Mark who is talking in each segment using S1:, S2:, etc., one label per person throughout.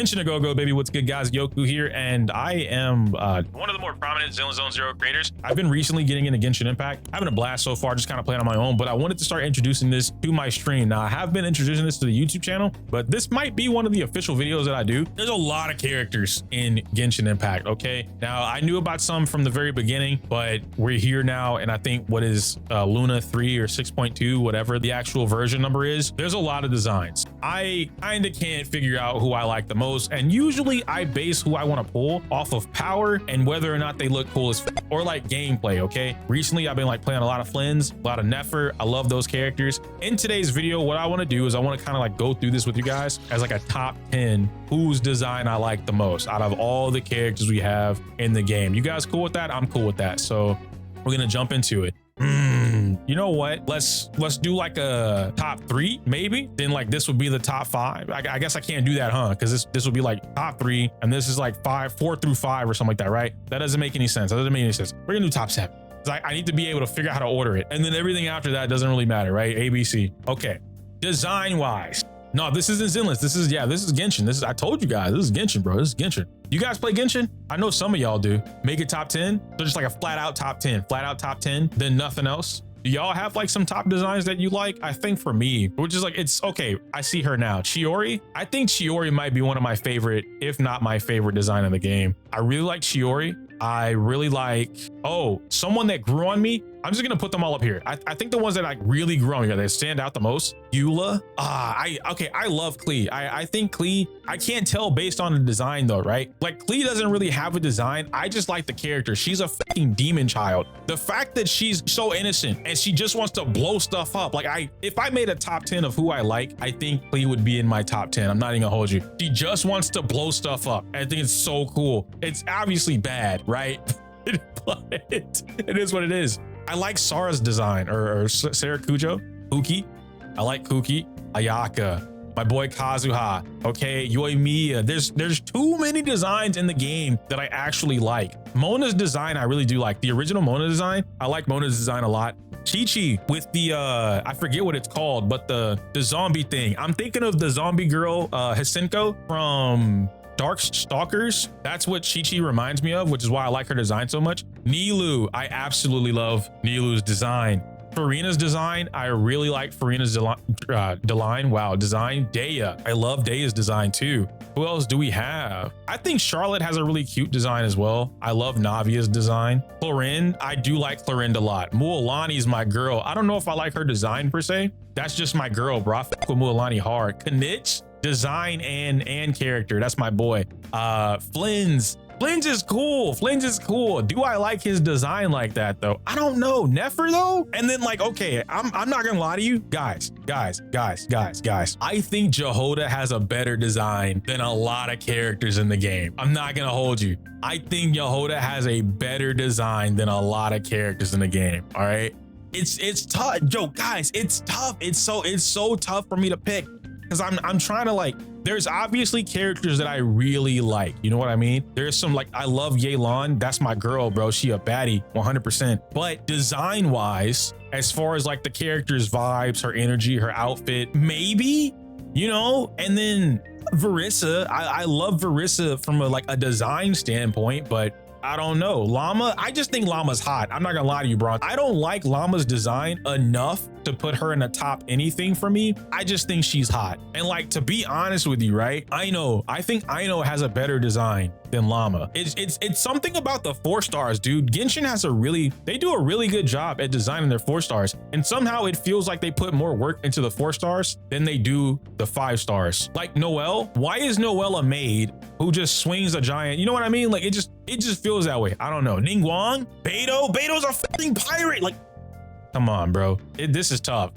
S1: Genshin a go baby. What's good, guys? Yoku here, and I am one of the more prominent Zone Zero creators. I've been recently getting into Genshin Impact, having a blast so far, just kind of playing on my own, but I wanted to start introducing this to my stream. Now, I have been introducing this to the YouTube channel, but this might be one of the official videos that I do. There's a lot of characters in Genshin Impact, okay? Now, I knew about some from the very beginning, but we're here now, and I think what is Luna 3 or 6.2, whatever the actual version number is, there's a lot of designs. I kind of can't figure out who I like the most, and usually I base who I want to pull off of power and whether or not they look cool as or like gameplay. Okay, recently I've been like playing a lot of Flins, a lot of Nefer. I love those characters. In today's video, what I want to do is I want to kind of like go through this with you guys as like a top 10 whose design I like the most out of all the characters we have in the game. You guys cool with that? I'm cool with that. So we're gonna jump into it. You know what, let's do like a top 3 maybe, then like this would be the top 5. I guess I can't do that, huh? Because this would be like top 3 and this is like 4 through 5 or something like that, right? That doesn't make any sense. That doesn't make any sense. We're gonna do top 7. I need to be able to figure out how to order it, and then everything after that doesn't really matter, right? ABC. Okay, design wise, no, this isn't Zenless. This is Genshin. I told you guys, this is Genshin, bro. This is Genshin. You guys play Genshin? I know some of y'all do. Make it top 10. So just like a flat out top 10, then nothing else. Do y'all have like some top designs that you like? I think for me, which is like, it's okay. I see her now. Chiori. I think Chiori might be one of my favorite, if not my favorite design in the game. I really like Chiori. I really like, someone that grew on me. I'm just gonna put them all up here. I think the ones that like really grew on me, that stand out the most. Eula. I love Klee. I think Klee, I can't tell based on the design though, right? Like Klee doesn't really have a design. I just like the character. She's a fucking demon child. The fact that she's so innocent and she just wants to blow stuff up. Like if I made a top 10 of who I like, I think Klee would be in my top 10. I'm not even gonna hold you. She just wants to blow stuff up. I think it's so cool. It's obviously bad, right? But it is what it is. I like Sara's design, or Sarah Kujo, Kuki. I like Kuki, Ayaka, my boy Kazuha. Okay, Yoimiya. There's too many designs in the game that I actually like. Mona's design, I really do like. The original Mona design, I like Mona's design a lot. Chi-Chi with the, I forget what it's called, but the zombie thing. I'm thinking of the zombie girl, Hisenko from Dark Stalkers. That's what Chi-Chi reminds me of, which is why I like her design so much. Nilou, I absolutely love Nilou's design. Farina's design, I really like Farina's design. Daya, I love Daya's design too. Who else do we have? I think Charlotte has a really cute design as well. I love Navia's design. Clorinde, I do like Clorinde a lot. Mualani's my girl. I don't know if I like her design per se. That's just my girl, bro. I fuck with Mualani hard. Kanich, design and character, that's my boy. Flins is cool. Flins is cool. Do I like his design like that though? I don't know. Nefer though? And then like, okay, I'm not gonna lie to you guys. I think Jehoda has a better design than a lot of characters in the game. I'm not gonna hold you. I think Jehoda has a better design than a lot of characters in the game. All right, it's tough. Yo, guys, it's tough. It's so tough for me to pick. Because I'm trying to like, there's obviously characters that I really like. You know what I mean? There's some like, I love Yelan. That's my girl, bro. She a baddie, 100%. But design wise, as far as like the character's vibes, her energy, her outfit, maybe, you know. And then Verissa, I love Verissa from a design standpoint, but I don't know. Llama, I just think Llama's hot. I'm not gonna lie to you, bro. I don't like Llama's design enough to put her in the top anything for me. I just think she's hot. And like, to be honest with you, right? I think Aino has a better design than Llama. It's something about the 4 stars, dude. Genshin has they do a really good job at designing their 4 stars. And somehow it feels like they put more work into the 4 stars than they do the 5 stars. Like Noelle, why is Noelle a maid who just swings a giant? You know what I mean? Like it just feels that way. I don't know. Ningguang, Beto's a fucking pirate. Like, come on, bro. This is tough.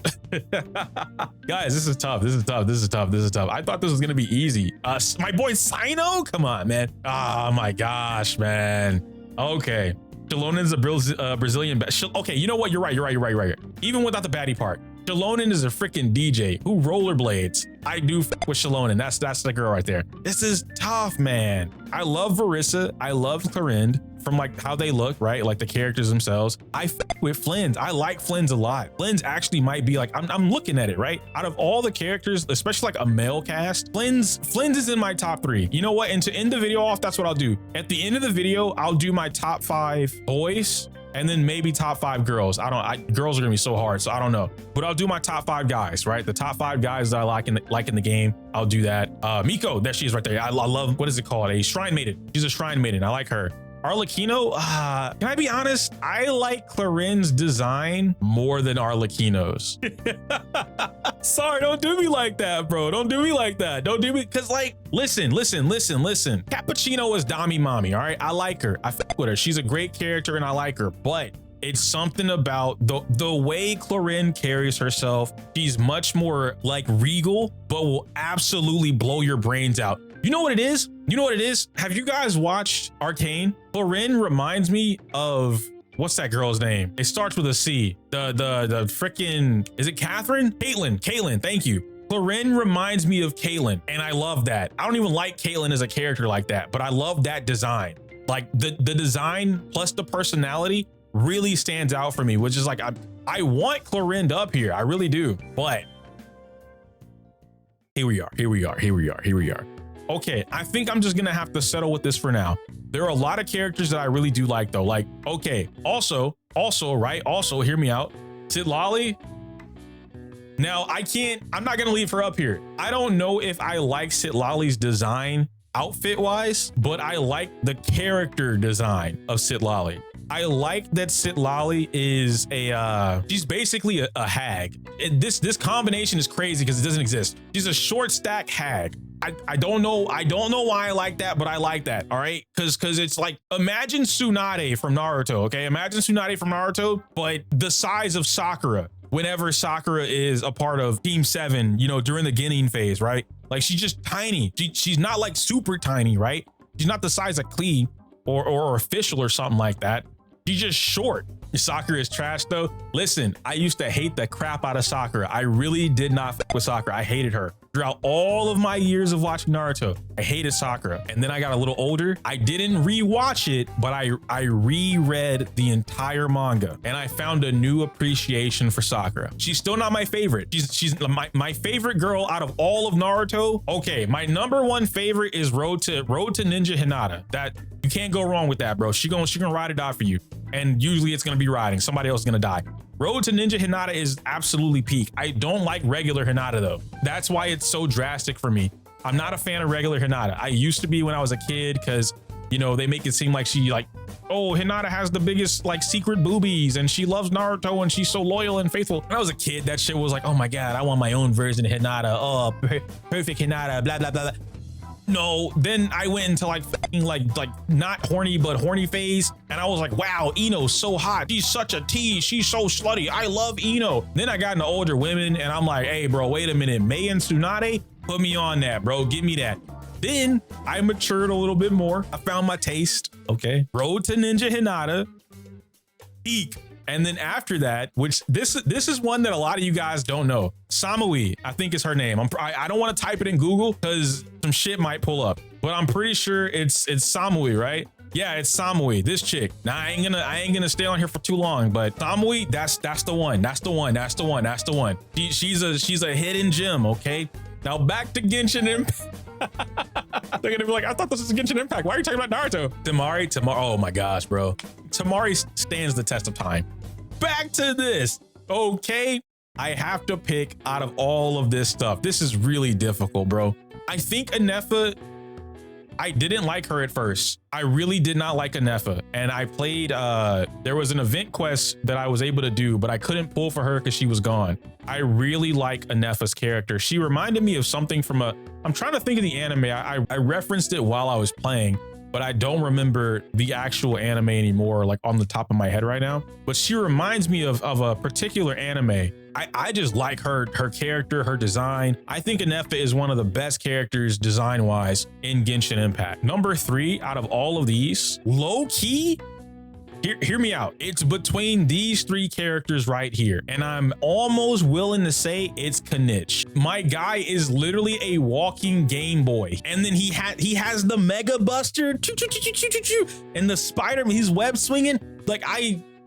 S1: Guys, this is tough. I thought this was gonna be easy. My boy Sino? Come on, man. Oh my gosh, man. Okay. Shalonen's a Brazilian. Okay, you know what? You're right. Even without the baddie part. Shalonen is a freaking DJ who rollerblades. I do fuck with Shalonen. That's the girl right there. This is tough, man. I love Verissa. I love Clorinde. from like how they look, right? Like the characters themselves. I f with Flynn's. I like Flynn's a lot. Flynn's actually might be like, I'm looking at it, right? Out of all the characters, especially like a male cast, Flynn's is in my top 3. You know what? And to end the video off, that's what I'll do. At the end of the video, I'll do my top 5 boys and then maybe top 5 girls. Girls are gonna be so hard, so I don't know. But I'll do my top 5 guys, right? The top 5 guys that I like in the game. I'll do that. Miko, there she is right there. I love, what is it called? A shrine maiden. She's a shrine maiden. I like her. Arlecchino, can I be honest? I like Clarin's design more than Arlecchino's. Sorry, don't do me like that, bro. Don't do me like that. Don't do me, because like, listen. Cappuccino is Dami Mommy, all right? I like her. I fuck with her. She's a great character and I like her, but it's something about the way Clarin carries herself. She's much more like regal, but will absolutely blow your brains out. You know what it is? You know what it is? Have you guys watched Arcane? Clarin reminds me of, what's that girl's name? It starts with a C. The freaking, is it Catherine? Caitlyn, thank you. Clarin reminds me of Caitlyn, and I love that. I don't even like Caitlyn as a character like that, but I love that design. Like the design plus the personality really stands out for me, which is like, I want Clarin up here. I really do, but here we are. Okay, I think I'm just gonna have to settle with this for now. There are a lot of characters that I really do like though. Like, okay, also, right? Also, hear me out. Citlali. Now, I'm not gonna leave her up here. I don't know if I like Citlali's design outfit wise, but I like the character design of Citlali. I like that Citlali is she's basically a hag. This combination is crazy because it doesn't exist. She's a short stack hag. I don't know why I like that, but I like that. All right, because it's like, imagine Tsunade from Naruto. Okay, imagine Tsunade from Naruto, but the size of Sakura whenever Sakura is a part of Team 7, you know, during the Genin phase, right? Like, she's just tiny. She's not like super tiny, right? She's not the size of Klee or Official or something like that. She's just short. Sakura is trash though. Listen, I used to hate the crap out of Sakura. I really did not f with Sakura. I hated her. Throughout all of my years of watching Naruto, I hated Sakura. And then I got a little older. I didn't rewatch it, but I reread the entire manga and I found a new appreciation for Sakura. She's still not my favorite. She's my favorite girl out of all of Naruto. Okay, my #1 favorite is Road to Ninja Hinata. That, you can't go wrong with that, bro. She gonna ride it out for you. And usually it's gonna be riding. Somebody else is gonna die. Road to Ninja Hinata is absolutely peak. I don't like regular Hinata though. That's why it's so drastic for me. I'm not a fan of regular Hinata. I used to be when I was a kid because, you know, they make it seem like she like, oh, Hinata has the biggest like secret boobies and she loves Naruto and she's so loyal and faithful. When I was a kid, that shit was like, oh my God, I want my own version of Hinata. Oh, perfect Hinata, blah, blah, blah, blah. No, then I went into like not horny but horny phase, and I was like, wow, Ino's so hot. She's such a tease. She's so slutty. I love Ino. Then I got into older women and I'm like, hey bro, wait a minute. Mei and Tsunade, put me on that, bro. Give me that. Then I matured a little bit more. I found my taste. Okay. Road to Ninja Hinata, peak. And then after that, which this is one that a lot of you guys don't know. Samui, I think is her name. I don't want to type it in Google because some shit might pull up, but I'm pretty sure it's Samui, right? Yeah, it's Samui, this chick. Now I ain't gonna stay on here for too long, but Samui, that's the one. That's the one. She's a hidden gem, okay? Now back to Genshin Impact. They're gonna be like, I thought this was Genshin Impact. Why are you talking about Naruto? Tamari, oh my gosh, bro. Tamari stands the test of time. Back to this, okay? I have to pick out of all of this stuff. This is really difficult, bro. I think Anefa, I didn't like her at first. I really did not like Anefa. And I played, there was an event quest that I was able to do, but I couldn't pull for her because she was gone. I really like Anefa's character. She reminded me of something from I'm trying to think of the anime. I referenced it while I was playing, but I don't remember the actual anime anymore, like on the top of my head right now. But she reminds me of a particular anime. I just like her character, her design. I think Anefa is one of the best characters design-wise in Genshin Impact. #3 out of all of these, low-key, hear me out. It's between these three characters right here. And I'm almost willing to say it's Knish. My guy is literally a walking Game Boy. And then he has the Mega Buster and the Spider-Man, he's web swinging. Like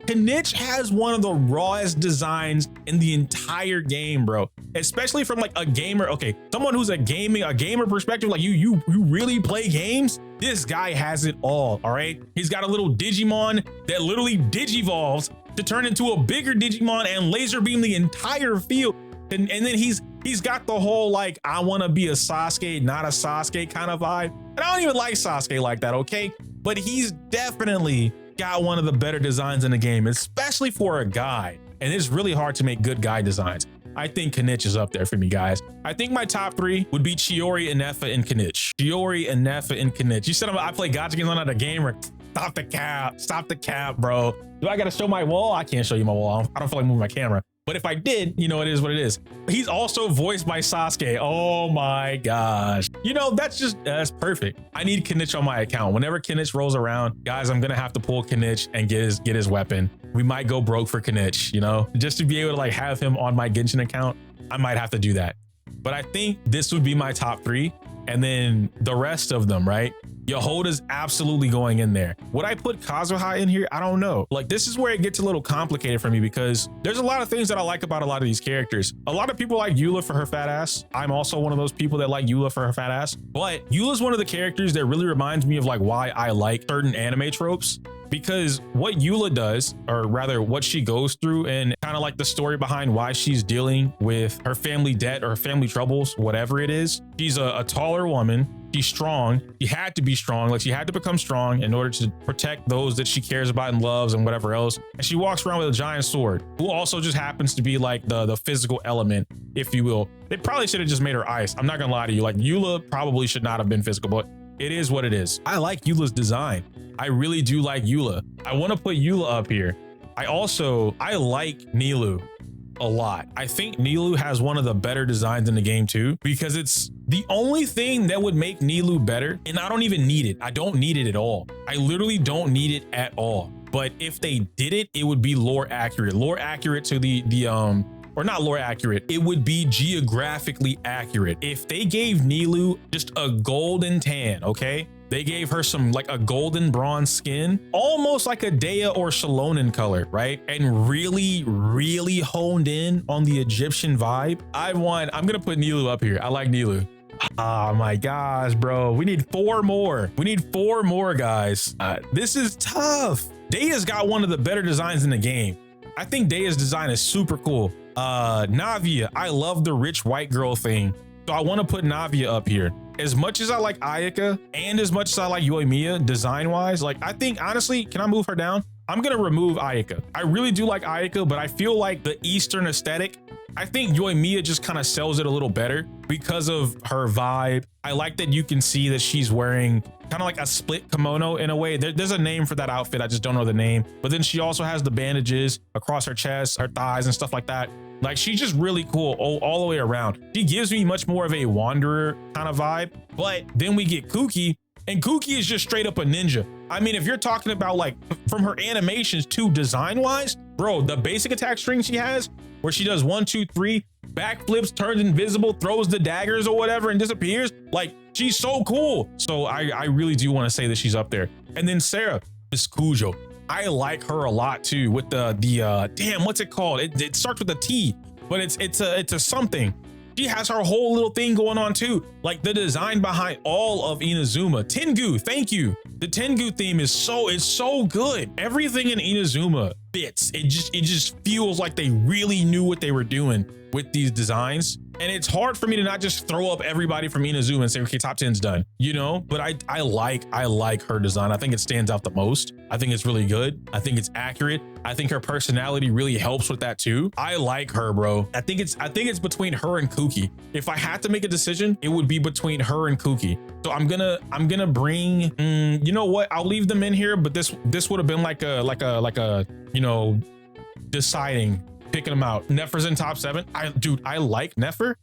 S1: Knish has one of the rawest designs in the entire game, bro. Especially from like a gamer, okay, someone who's a gamer perspective, like you really play games. This guy has it all right? He's got a little Digimon that literally digivolves to turn into a bigger Digimon and laser beam the entire field. And then he's got the whole like, I want to be a Sasuke, not a Sasuke kind of vibe. And I don't even like Sasuke like that, okay? But he's definitely got one of the better designs in the game, especially for a guy. And it's really hard to make good guy designs. I think Knish is up there for me, guys. I think my top three would be Chiori, Inefa, and Knish. Chiori, Inefa, and Knish. You said I play gacha games on a gamer. Stop the cap, bro. Do I gotta show my wall? I can't show you my wall. I don't feel like moving my camera. But if I did, you know, it is what it is. He's also voiced by Sasuke. Oh my gosh. You know, that's perfect. I need Knish on my account. Whenever Knish rolls around, guys, I'm gonna have to pull Knish and get his weapon. We might go broke for Knish, you know, just to be able to like have him on my Genshin account. I might have to do that. But I think this would be my top three. And then the rest of them, right? Yehoda's absolutely going in there. Would I put Kazuha in here? I don't know. Like, this is where it gets a little complicated for me because there's a lot of things that I like about a lot of these characters. A lot of people like Eula for her fat ass. I'm also one of those people that like Eula for her fat ass. But Eula's one of the characters that really reminds me of like why I like certain anime tropes. Because what Eula does, or rather what she goes through and kind of like the story behind why she's dealing with her family debt or her family troubles, whatever it is, she's a taller woman. She's strong. She had to be strong. Like she had to become strong in order to protect those that she cares about and loves and whatever else. And she walks around with a giant sword, who also just happens to be like the physical element, if you will. They probably should have just made her ice. I'm not gonna lie to you. Like Eula probably should not have been physical, but it is what it is. I like Eula's design. I really do like Eula. I want to put Eula up here. I like Nilou a lot. I think Nilou has one of the better designs in the game too, because it's the only thing that would make Nilou better. And I don't even need it. I don't need it at all. I literally don't need it at all. But if they did it, it would be lore accurate to or not lore accurate. It would be geographically accurate. If they gave Nilou just a golden tan, okay? They gave her some like a golden bronze skin, almost like a Dea or Shalonen color, right? And really, really honed in on the Egyptian vibe. I'm gonna put Nilou up here. I like Nilou. Oh my gosh, bro. We need 4 more. We need 4 more, guys. This is tough. Dea's got one of the better designs in the game. I think Dea's design is super cool. Navia, I love the rich white girl thing. So I want to put Navia up here. As much as I like Ayaka and as much as I like Yoimiya design wise, like I think honestly, can I move her down? I'm gonna remove Ayaka. I really do like Ayaka, but I feel like the Eastern aesthetic, I think Yoimiya just kind of sells it a little better because of her vibe. I like that you can see that she's wearing kind of like a split kimono in a way. There's a name for that outfit. I just don't know the name. But then she also has the bandages across her chest, her thighs and stuff like that. Like she's just really cool all the way around. She gives me much more of a wanderer kind of vibe. But then we get Kuki, and Kuki is just straight up a ninja. I mean, if you're talking about like from her animations to design wise, bro, the basic attack string she has where she does 1, 2, 3, backflips, turns invisible, throws the daggers or whatever and disappears. Like she's so cool. So I really do want to say that she's up there. And then Sarah, Miss Cujo. I like her a lot too with the damn, what's it called? It starts with a T, but it's a something. She has her whole little thing going on too. Like the design behind all of Inazuma. Tengu, thank you. The Tengu theme is so good. Everything in Inazuma fits. It just feels like they really knew what they were doing with these designs. And it's hard for me to not just throw up everybody from Inazuma and say, okay, top 10's done, you know? But I like her design. I think it stands out the most. I think it's really good. I think it's accurate. I think her personality really helps with that too. I like her, bro. I think it's between her and Kuki. If I had to make a decision, it would be between her and Kuki. So I'm gonna bring, you know what? I'll leave them in here, but this would have been like a, you know, deciding, picking them out. Nefer's in top 7. I like Nefer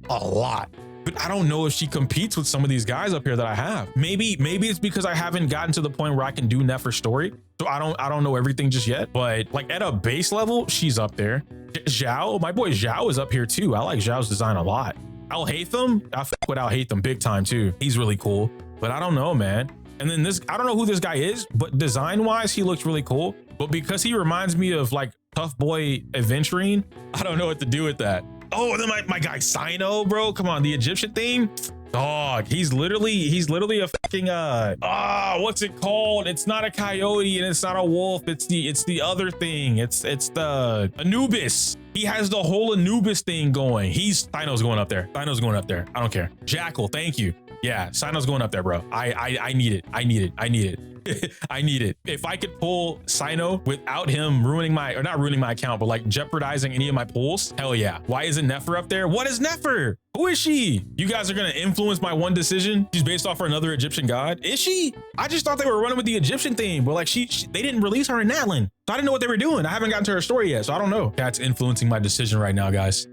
S1: a lot, but but I don't know if she competes with some of these guys up here that I have. Maybe it's because I haven't gotten to the point where I can do Nefer story. So I don't know everything just yet, but like at a base level, she's up there. Zhao, my boy Zhao is up here too. I like Zhao's design a lot. Al Haytham, I fuck with Al Haytham big time too. He's really cool, but I don't know, man. And then this, I don't know who this guy is, but design wise, he looks really cool. But because he reminds me of like Tough Boy Adventuring, I don't know what to do with that. Oh, and then my guy Sino, bro. Come on, the Egyptian theme. Dog, he's literally a fucking what's it called? It's not a coyote and it's not a wolf. It's the other thing. It's the Anubis. He has the whole Anubis thing going. Sino's going up there. Sino's going up there. I don't care. Jackal, thank you. Yeah, Sino's going up there, bro. I need it. I need it. I need it. If I could pull Sino without him not ruining my account, but like jeopardizing any of my pulls, hell yeah. Why isn't Nefer up there? What is Nefer? Who is she? You guys are gonna influence my one decision? She's based off for another Egyptian god. Is she? I just thought they were running with the Egyptian theme, but like they didn't release her in Natlan. So I didn't know what they were doing. I haven't gotten to her story yet, so I don't know. That's influencing my decision right now, guys.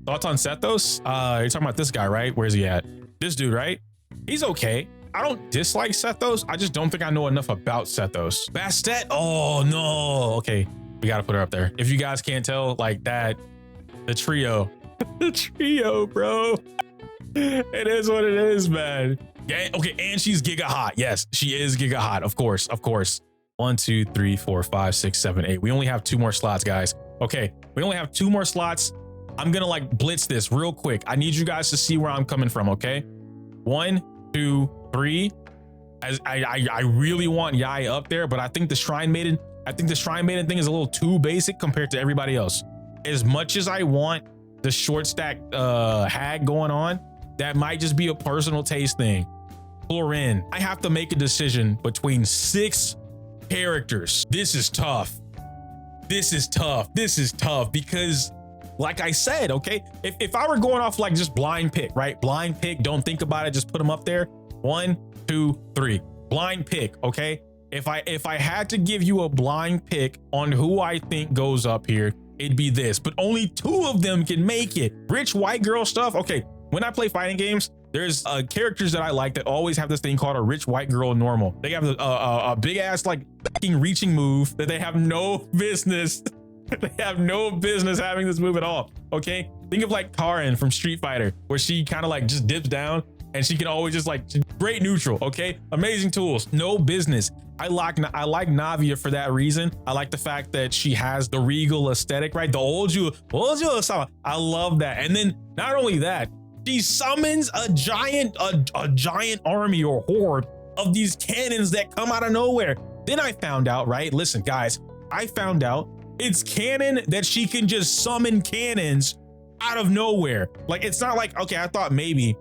S1: Thoughts on Sethos? You're talking about this guy, right? Where's he at? This dude, right? He's okay. I don't dislike Sethos. I just don't think I know enough about Sethos. Bastet? Oh no. Okay, we gotta put her up there. If you guys can't tell, like that, the trio. The trio, bro. It is what it is, man. Yeah, okay, and she's giga hot. Yes, she is giga hot. Of course. 1, 2, 3, 4, 5, 6, 7, 8. We only have 2 more slots, guys. Okay, we only have 2 more slots. I'm gonna like blitz this real quick. I need you guys to see where I'm coming from, okay? 1, 2, 3. As I really want Yai up there, but I think the Shrine Maiden thing is a little too basic compared to everybody else. As much as I want the short stack hag going on, that might just be a personal taste thing. Florin, I have to make a decision between 6 characters. This is tough because like I said, okay, if I were going off like just blind pick, right? Blind pick, don't think about it, just put them up there. 1, 2, 3. Blind pick, okay? If I had to give you a blind pick on who I think goes up here, it'd be this, but only 2 of them can make it. Rich white girl stuff. Okay, when I play fighting games, there's characters that I like that always have this thing called a rich white girl normal. They have a big ass like fucking reaching move that they have no business. They have no business having this move at all. Okay, think of like Karin from Street Fighter, where she kind of like just dips down and she can always just like great neutral. Okay, amazing tools, no business. I like Navia for that reason. I like the fact that she has the regal aesthetic, right? The Oju, I love that. And then not only that, she summons a giant army or horde of these cannons that come out of nowhere. Then I found out, right? Listen, guys, I found out it's canon that she can just summon cannons out of nowhere. Like, it's not like, okay, I thought maybe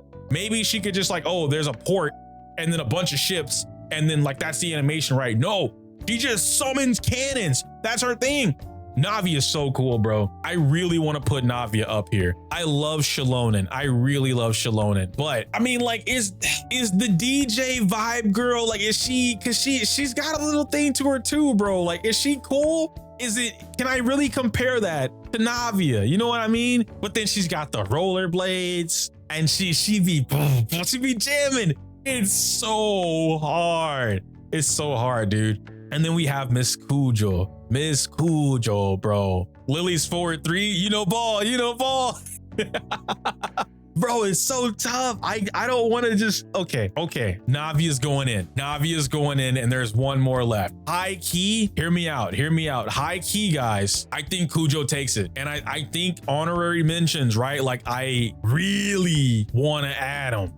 S1: she could just like, oh, there's a port and then a bunch of ships and then like that's the animation, right? No, she just summons cannons. That's her thing. Navi is so cool, bro. I really want to put Navia up here. I love Shalonen. I really love Shalonen. But I mean, like, is the DJ vibe girl, like, is she, cause she's got a little thing to her too, bro. Like, is she cool? Can I really compare that to Navia? You know what I mean? But then she's got the rollerblades and she be jamming. It's so hard. It's so hard, dude. And then we have Miss Cujo, bro. Lily's forward 3, you know ball. Bro, it's so tough. I don't want to just, okay. Navia's going in and there's 1 more left. High key, hear me out. High key, guys. I think Cujo takes it. And I think honorary mentions, right? Like, I really want to add them.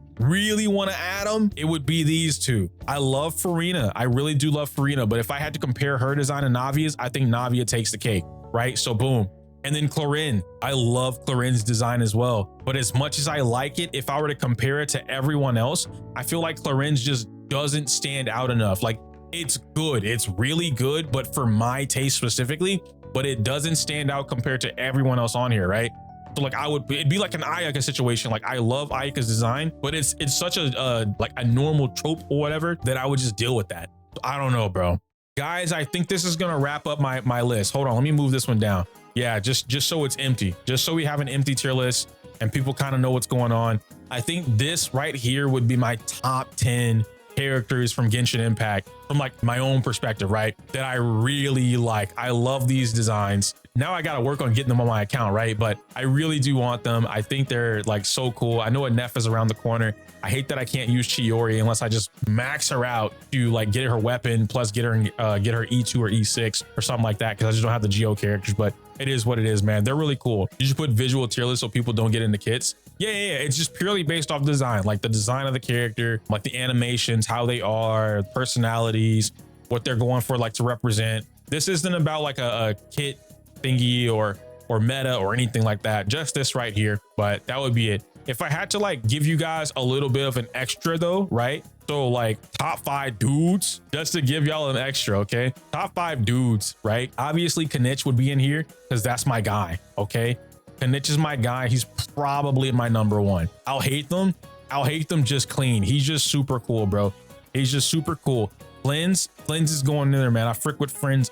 S1: It would be these 2. I love Farina. I really do love Farina, but if I had to compare her design and Navia's, I think Navia takes the cake, right? So boom. And then Clarin, I love Clarin's design as well. But as much as I like it, if I were to compare it to everyone else, I feel like Clarin's just doesn't stand out enough. Like, it's good, it's really good, but for my taste specifically, but it doesn't stand out compared to everyone else on here, right? So like it'd be like an Ayaka situation. Like, I love Ayaka's design, but it's such a like a normal trope or whatever that I would just deal with that. I don't know, bro. Guys, I think this is gonna wrap up my list. Hold on, let me move this one down. Yeah, just so it's empty, just so we have an empty tier list and people kind of know what's going on. I think this right here would be my top 10 characters from Genshin Impact from like my own perspective, right? That I really like. I love these designs. Now I got to work on getting them on my account, right? But I really do want them. I think they're like so cool. I know a Neff is around the corner. I hate that I can't use Chiori unless I just max her out to like get her weapon plus get her E2 or E6 or something like that, because I just don't have the Geo characters. But it is what it is, man. They're really cool. You should put visual tier list so people don't get into kits. Yeah. It's just purely based off design, like the design of the character, like the animations, how they are, personalities, what they're going for, like to represent. This isn't about like a kit thingy or meta or anything like that. Just this right here. But that would be it. If I had to like give you guys a little bit of an extra though, right? So like top 5 dudes, just to give y'all an extra, okay? Top 5 dudes, right? Obviously Kanich would be in here because that's my guy, okay? Kanich is my guy. He's probably my number 1. I'll hate them just clean. He's just super cool, bro. He's just super cool. Flins is going in there, man. I frick with friends.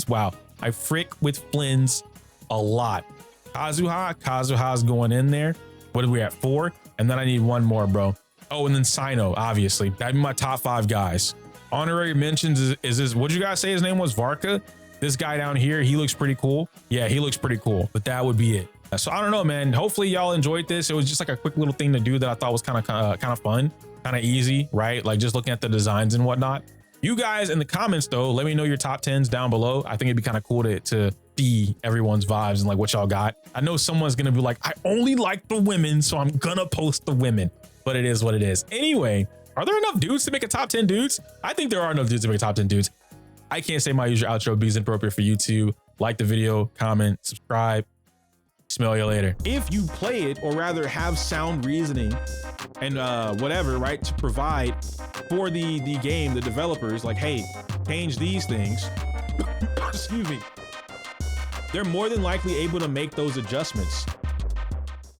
S1: Wow. I frick with Flins a lot. Kazuha's going in there. What are we at? 4? And then I need 1 more, bro. Oh, and then Sino, obviously. That'd be my top 5 guys. Honorary mentions is this, what'd you guys say his name was? Varka? This guy down here, he looks pretty cool. Yeah, he looks pretty cool, but that would be it. So I don't know, man. Hopefully y'all enjoyed this. It was just like a quick little thing to do that I thought was kind of fun, kind of easy, right? Like just looking at the designs and whatnot. You guys in the comments though, let me know your top 10s down below. I think it'd be kind of cool to see everyone's vibes and like what y'all got. I know someone's gonna be like, I only like the women, so I'm gonna post the women, but it is what it is. Anyway, are there enough dudes to make a top 10 dudes? I think there are enough dudes to make a top 10 dudes. I can't say my usual outro because it's inappropriate for YouTube. Like the video, comment, subscribe. Smell you later.
S2: If you play it, or rather have sound reasoning and whatever, right, to provide for the game, the developers, like, hey, change these things. Excuse me. They're more than likely able to make those adjustments.